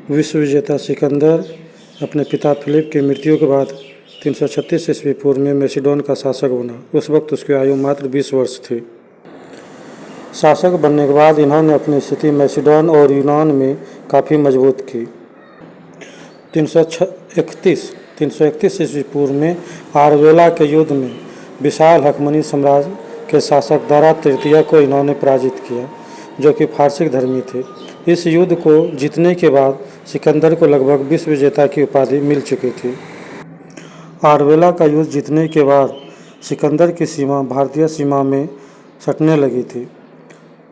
विश्व विजेता सिकंदर अपने पिता फिलिप की मृत्यु के बाद 336 ईस्वी पूर्व में मैसिडोन का शासक बना। उस वक्त उसकी आयु मात्र 20 वर्ष थी। शासक बनने के बाद इन्होंने अपनी स्थिति मैसिडोन और यूनान में काफ़ी मजबूत की। 331 ईस्वी पूर्व में आरवेला के युद्ध में विशाल हकमनी साम्राज्य के शासक दारा तृतीय को इन्होंने पराजित किया, जो कि फारसी धर्मी थे। इस युद्ध को जीतने के बाद सिकंदर को लगभग विश्व विजेता की उपाधि मिल चुकी थी। आरवेला का युद्ध जीतने के बाद सिकंदर की सीमा भारतीय सीमा में सटने लगी थी।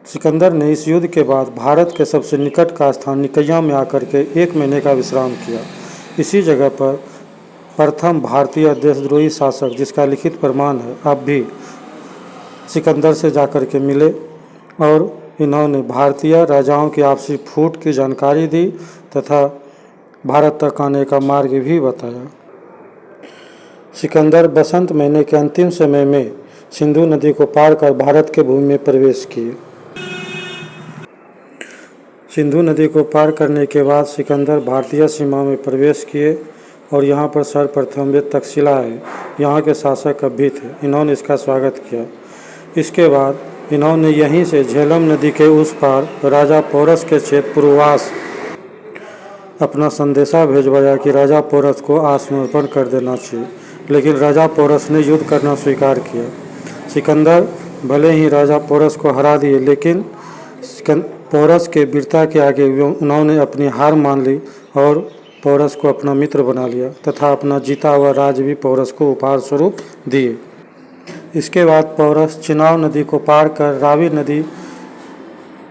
सिकंदर ने इस युद्ध के बाद भारत के सबसे निकट का स्थान निकैया में आकर के 1 महीने का विश्राम किया। इसी जगह पर प्रथम भारतीय देशद्रोही शासक, जिसका लिखित प्रमाण है, अब भी सिकंदर से जाकर के मिले और इन्होंने भारतीय राजाओं की आपसी फूट की जानकारी दी तथा भारत तक आने का मार्ग भी बताया। सिकंदर बसंत महीने के अंतिम समय में सिंधु नदी को पार कर भारत के भूमि में प्रवेश किए। सिंधु नदी को पार करने के बाद सिकंदर भारतीय सीमा में प्रवेश किए और यहाँ पर सर्वप्रथम वे तक्षशिला है, यहाँ के शासक अब भी थे, इन्होंने इसका स्वागत किया। इसके बाद इन्होंने यहीं से झेलम नदी के उस पार राजा पोरस के क्षेत्र पूर्ववास अपना संदेशा भेजवाया कि राजा पोरस को आत्मसमर्पण कर देना चाहिए, लेकिन राजा पोरस ने युद्ध करना स्वीकार किया। सिकंदर भले ही राजा पोरस को हरा दिए, लेकिन पोरस के वीरता के आगे उन्होंने अपनी हार मान ली और पोरस को अपना मित्र बना लिया तथा अपना जीता हुआ राज्य भी पोरस को उपहार स्वरूप दिए। इसके बाद पोरस चिनाब नदी को पार कर रावी नदी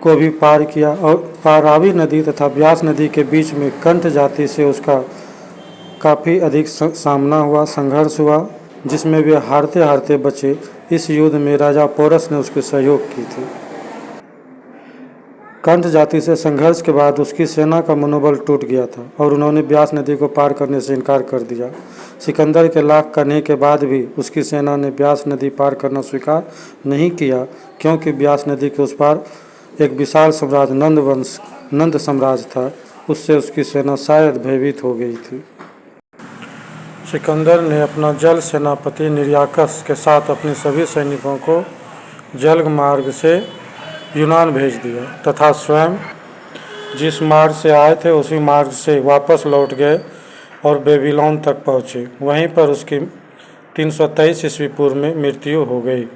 को भी पार किया और रावी नदी तथा ब्यास नदी के बीच में कंठ जाति से उसका काफ़ी अधिक संघर्ष हुआ, जिसमें वे हारते हारते बचे। इस युद्ध में राजा पोरस ने उसके सहयोग की थी। कंठ जाति से संघर्ष के बाद उसकी सेना का मनोबल टूट गया था और उन्होंने ब्यास नदी को पार करने से इनकार कर दिया। सिकंदर के लाख करने के बाद भी उसकी सेना ने ब्यास नदी पार करना स्वीकार नहीं किया, क्योंकि ब्यास नदी के उस पार एक विशाल साम्राज्य नंद साम्राज्य था। उससे उसकी सेना शायद भयभीत हो गई थी। सिकंदर ने अपना जल सेनापति निर्याकस के साथ अपने सभी सैनिकों को जल मार्ग से यूनान भेज दिया तथा स्वयं जिस मार्ग से आए थे उसी मार्ग से वापस लौट गए और बेबीलोन तक पहुँचे। वहीं पर उसकी 323 ईस्वी पूर्व में मृत्यु हो गई।